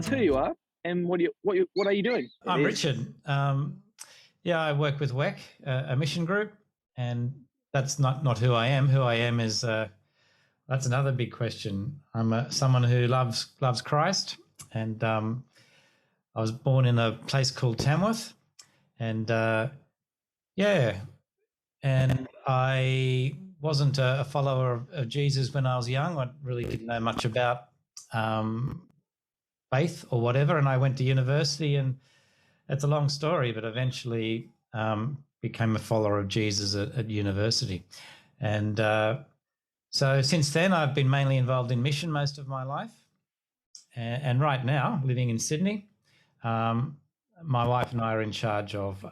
us who you are and what are you doing? I'm Richard. I work with WEC, a mission group, and that's not who I am. Who I am is that's another big question. I'm someone who loves Christ, and I was born in a place called Tamworth, and and I wasn't a follower of Jesus when I was young. I really didn't know much about faith or whatever, and I went to university, and it's a long story, but eventually became a follower of Jesus at university. And so since then, I've been mainly involved in mission most of my life. And right now, living in Sydney, my wife and I are in charge of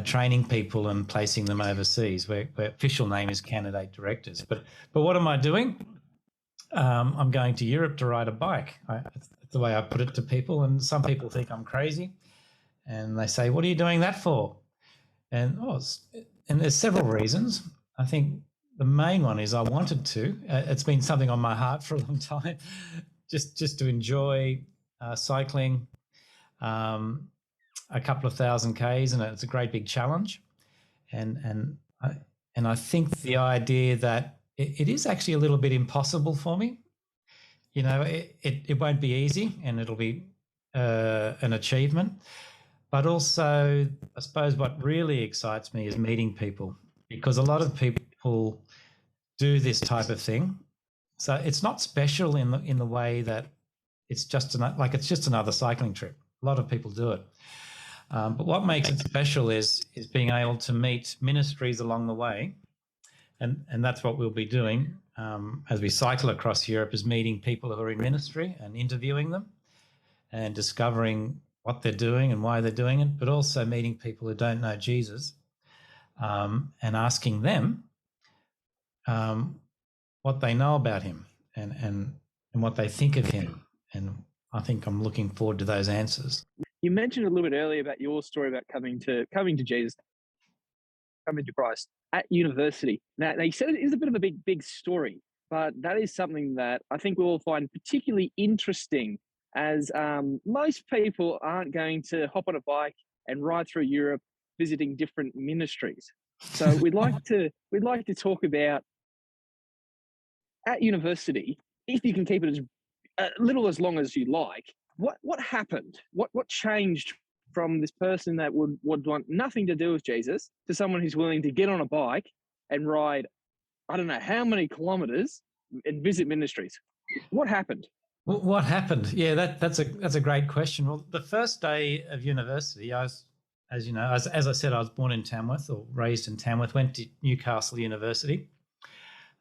training people and placing them overseas, where official name is candidate directors. But what am I doing? I'm going to Europe to ride a bike. That's the way I put it to people, and some people think I'm crazy, and they say, "What are you doing that for?" And there's several reasons. I think the main one is I wanted to. It's been something on my heart for a long time, just to enjoy cycling, a couple of thousand Ks, and it's a great big challenge. And I think the idea that it is actually a little bit impossible for me. You know, it won't be easy, and it'll be an achievement. But also, I suppose what really excites me is meeting people, because a lot of people do this type of thing. So it's not special in the way that it's just another cycling trip. A lot of people do it. But what makes it special is being able to meet ministries along the way. And that's what we'll be doing as we cycle across Europe, is meeting people who are in ministry and interviewing them and discovering what they're doing and why they're doing it, but also meeting people who don't know Jesus and asking them what they know about him and what they think of him. And I think I'm looking forward to those answers. You mentioned a little bit earlier about your story about coming to Jesus, coming to Christ at university. Now you said it is a bit of a big story, but that is something that I think we will find particularly interesting, as most people aren't going to hop on a bike and ride through Europe visiting different ministries. So we'd like to talk about, at university, if you can keep it as little as long as you like, what happened? What changed from this person that would want nothing to do with Jesus to someone who's willing to get on a bike and ride, I don't know how many kilometers, and visit ministries? What happened? What happened? Yeah, that's a great question. Well, the first day of university, I was, as you know, as I said, I was born in Tamworth, or raised in Tamworth, went to Newcastle University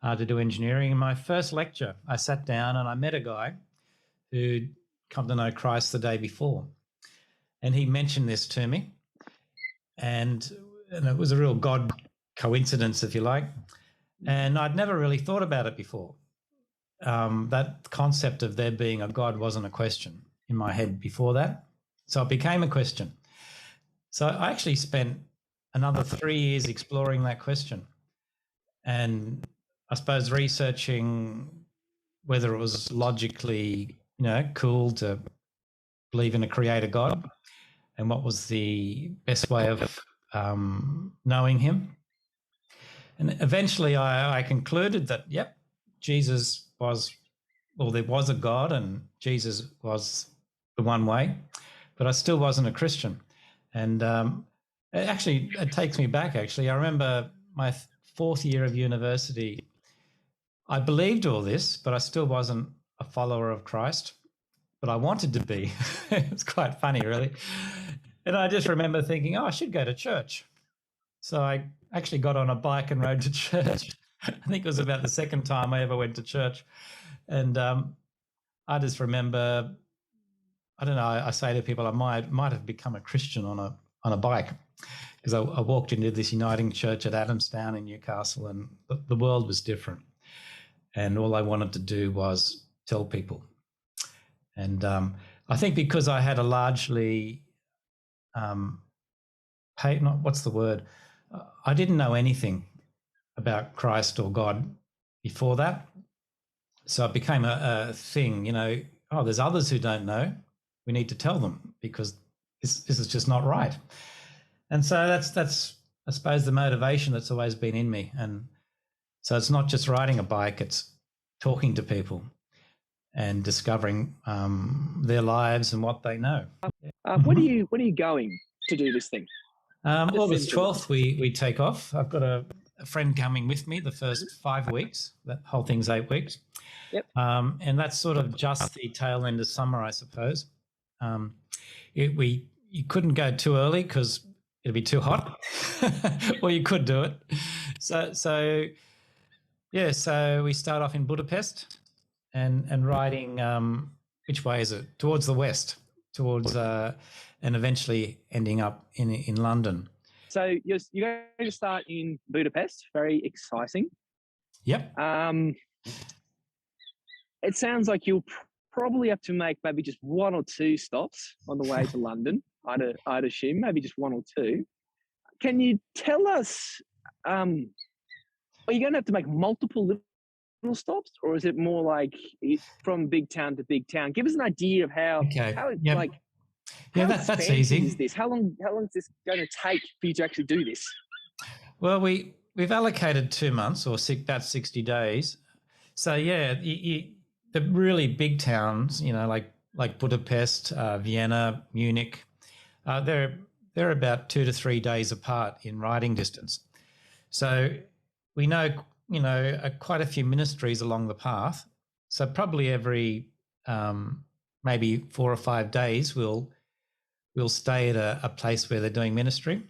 to do engineering. In my first lecture, I sat down and I met a guy who'd come to know Christ the day before. And he mentioned this to me, and it was a real God coincidence, if you like. And I'd never really thought about it before. That concept of there being a God wasn't a question in my head before that. So it became a question. So I actually spent another 3 years exploring that question, and I suppose researching whether it was logically, cool to believe in a creator God, and what was the best way of knowing him. And eventually I concluded that, Jesus there was a God, and Jesus was the one way, but I still wasn't a Christian. And it takes me back, actually. I remember my fourth year of university, I believed all this, but I still wasn't a follower of Christ, but I wanted to be. It's quite funny, really. And I just remember thinking, I should go to church. So I actually got on a bike and rode to church. I think it was about the second time I ever went to church. And I just remember, I don't know, I say to people, I might have become a Christian on a bike, because I walked into this Uniting Church at Adamstown in Newcastle, and the world was different. And all I wanted to do was tell people. And I think because I had a largely, I didn't know anything about Christ or God before that. So it became a thing, oh, there's others who don't know. We need to tell them because this is just not right. And so that's I suppose the motivation that's always been in me. And so it's not just riding a bike; it's talking to people and discovering their lives and what they know. When are you going to do this thing? August 12th, we take off. I've got a friend coming with me the first 5 weeks. That whole thing's 8 weeks. Yep. And that's sort of just the tail end of summer, I suppose. You couldn't go too early because it'd be too hot, or you could do it. So we start off in Budapest and riding. Which way is it? Towards the west, towards and eventually ending up in London. So you're going to start in Budapest. Very exciting. Yep. It sounds like you'll probably have to make maybe just 1 or 2 stops on the way to London. I'd assume maybe just 1 or 2. Can you tell us? Are you going to have to make multiple little stops, or is it more like from big town to big town? Give us an idea of how. Okay. How yep. like. Yeah, that's easy. Is this? How long is this going to take for you to actually do this? Well, we've allocated 2 months or about 60 days. So yeah, the really big towns, like Budapest, Vienna, Munich, they're about 2 to 3 days apart in riding distance. So we know quite a few ministries along the path. So probably every maybe 4 or 5 days we'll stay at a place where they're doing ministry,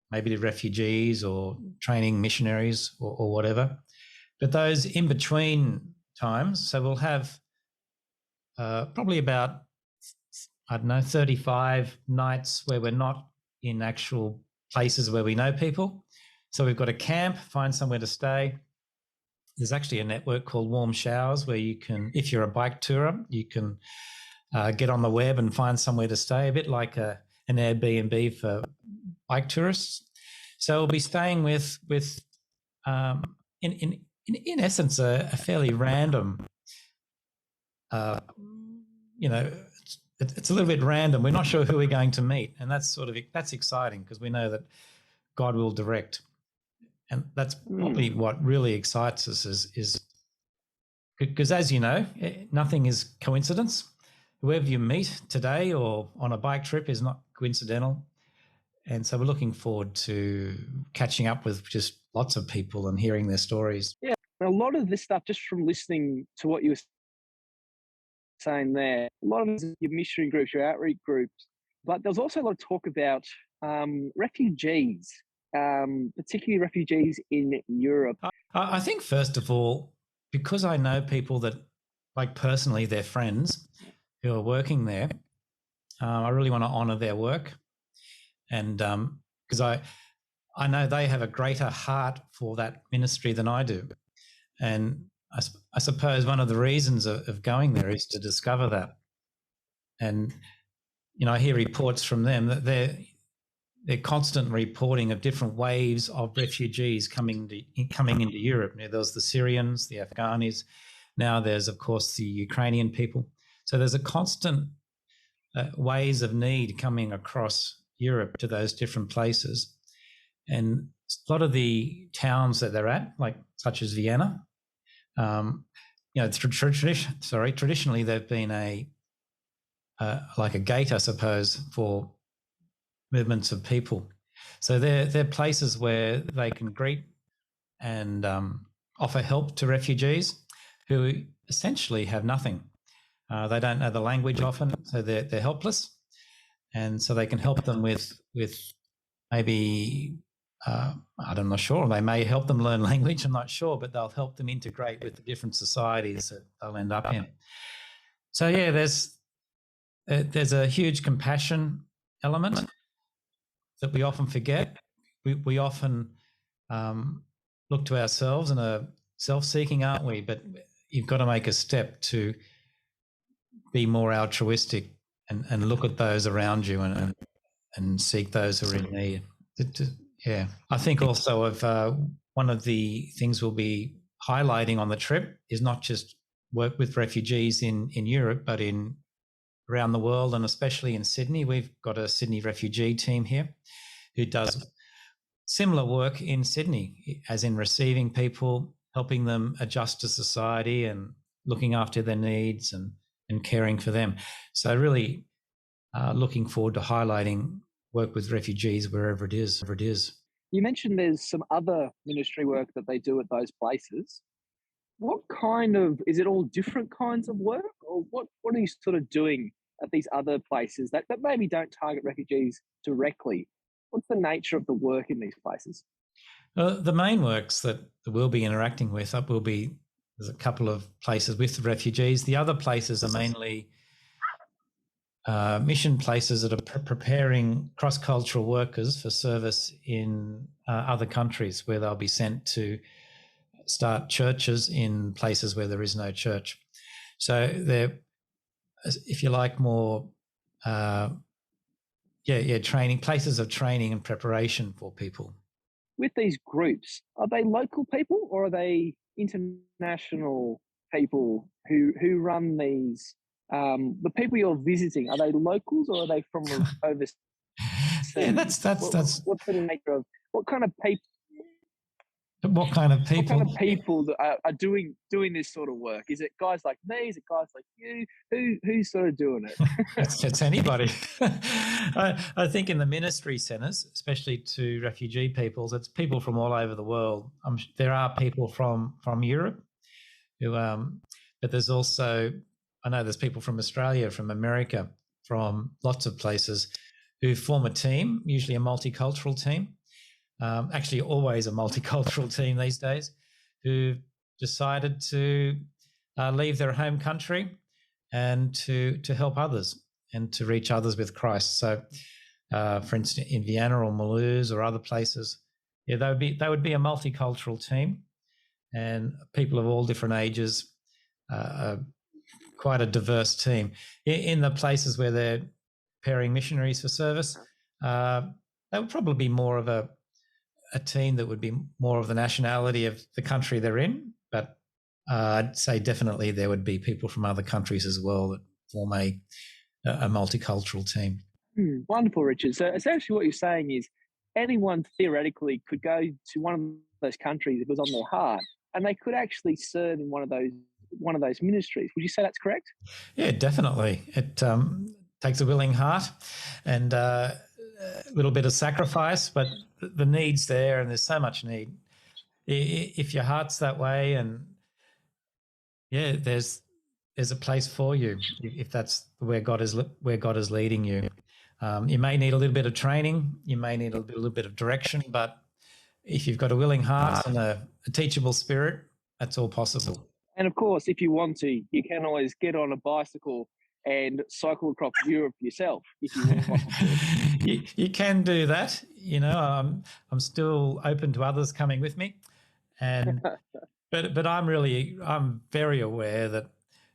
maybe to refugees or training missionaries or whatever. But those in between times, so we'll have probably about, 35 nights where we're not in actual places where we know people. So we've got a camp, find somewhere to stay. There's actually a network called Warm Showers where you can, if you're a bike tourer, you can get on the web and find somewhere to stay, a bit like an Airbnb for bike tourists. So we'll be staying with in essence a fairly random. It's a little bit random. We're not sure who we're going to meet, and that's exciting because we know that God will direct, and that's probably what really excites us is because, as you know, nothing is coincidence. Whoever you meet today or on a bike trip is not coincidental. And so we're looking forward to catching up with just lots of people and hearing their stories. Yeah, a lot of this stuff, just from listening to what you were saying there, a lot of it is your missionary groups, your outreach groups, but there's also a lot of talk about refugees, particularly refugees in Europe. I think, first of all, because I know people that, like personally, they're friends who are working there, I really want to honour their work. And because I know they have a greater heart for that ministry than I do. And I suppose one of the reasons of going there is to discover that. And, I hear reports from them that they're constant reporting of different waves of refugees coming into Europe. There was the Syrians, the Afghanis. Now there's, of course, the Ukrainian people. So there's a constant waves of need coming across Europe to those different places. And a lot of the towns that they're at, such as Vienna, traditionally they've been like a gate, I suppose, for movements of people. So they're places where they can greet and offer help to refugees who essentially have nothing. They don't know the language often, so they're helpless, and so they can help them with maybe I'm not sure. They may help them learn language. I'm not sure, but they'll help them integrate with the different societies that they'll end up in. So yeah, there's a huge compassion element that we often forget. We often look to ourselves and are self-seeking, aren't we? But you've got to make a step to be more altruistic and look at those around you and seek those who are in need. Yeah, I think also of one of the things we'll be highlighting on the trip is not just work with refugees in Europe, but around the world, and especially in Sydney. We've got a Sydney refugee team here who does similar work in Sydney, as in receiving people, helping them adjust to society and looking after their needs and caring for them. So really looking forward to highlighting work with refugees wherever it is. You mentioned there's some other ministry work that they do at those places. What kind of, is it all different kinds of work, or what are you sort of doing at these other places that maybe don't target refugees directly? What's the nature of the work in these places? The main works that we'll be interacting with there's a couple of places with the refugees. The other places are mainly mission places that are preparing cross-cultural workers for service in other countries, where they'll be sent to start churches in places where there is no church. So they're, if you like, more training, places of training and preparation for people. With these groups, are they local people or are they international people who run these? The people you're visiting, are they locals or are they from overseas? Yeah, that's what's the nature of what kind of people? What kind of people? What kind of people that are doing this sort of work? Is it guys like me? Is it guys like you? Who's sort of doing it? It's anybody. I think in the ministry centres, especially to refugee peoples, it's people from all over the world. There are people from Europe who, but there's also, I know there's people from Australia, from America, from lots of places who form a team, usually a multicultural team. Actually always a multicultural team these days, who decided to leave their home country and to help others and to reach others with Christ. So, for instance, in Vienna or Mulhouse or other places, they would be a multicultural team, and people of all different ages, quite a diverse team. In the places where they're preparing missionaries for service, they would probably be more of a team that would be more of the nationality of the country they're in, but I'd say definitely there would be people from other countries as well that form a multicultural team. Wonderful, Richard. So essentially what you're saying is anyone theoretically could go to one of those countries if it was on their heart, and they could actually serve in one of those ministries. Would you say that's correct? Yeah, definitely. It takes a willing heart and a little bit of sacrifice, but the need's there, and there's so much need. If your heart's that way, and there's a place for you if that's where God is leading you. You may need a little bit of training, you may need a little bit of direction, but if you've got a willing heart and a teachable spirit, that's all possible. And of course, if you want to, you can always get on a bicycle and cycle across Europe yourself if you want to. You can do that. I'm still open to others coming with me, and but I'm very aware that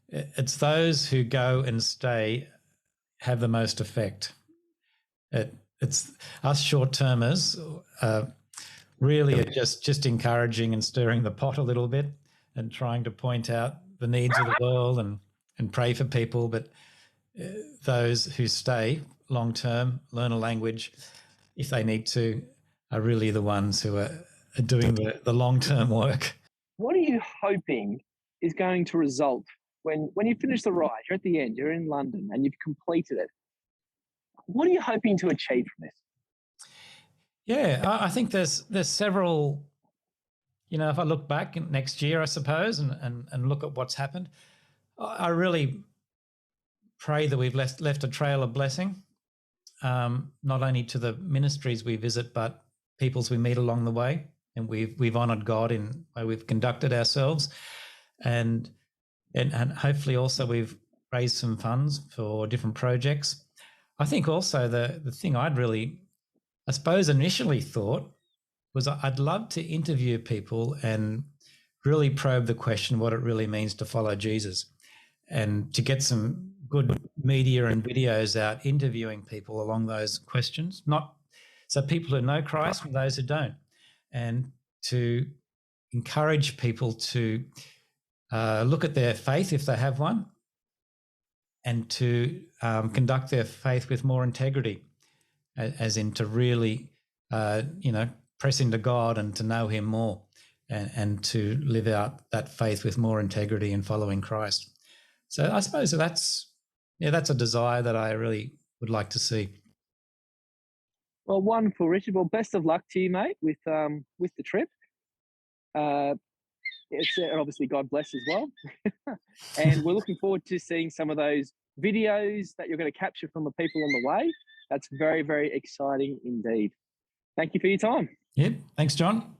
it's those who go and stay have the most effect. It's us short-termers really are just encouraging and stirring the pot a little bit and trying to point out the needs of the world and pray for people, but those who stay long term, learn a language if they need to, are really the ones who are doing the long term work. What are you hoping is going to result when you finish the ride? You're at the end, you're in London and you've completed it. What are you hoping to achieve from this? Yeah, I think there's several. If I look back next year, I suppose, and look at what's happened, I really pray that we've left a trail of blessing, not only to the ministries we visit, but peoples we meet along the way. And we've honoured God in the way we've conducted ourselves, and hopefully also we've raised some funds for different projects. I think also the thing I suppose initially thought was I'd love to interview people and really probe the question what it really means to follow Jesus, and to get some good media and videos out interviewing people along those questions, so people who know Christ and those who don't, and to encourage people to look at their faith if they have one, and to conduct their faith with more integrity, as in to really, press into God and to know Him more, and to live out that faith with more integrity in following Christ. So I suppose that's a desire that I really would like to see. Well, wonderful, Richard. Well, best of luck to you, mate, with the trip. And obviously, God bless as well. And we're looking forward to seeing some of those videos that you're going to capture from the people on the way. That's very, very exciting indeed. Thank you for your time. Yep. Thanks, John.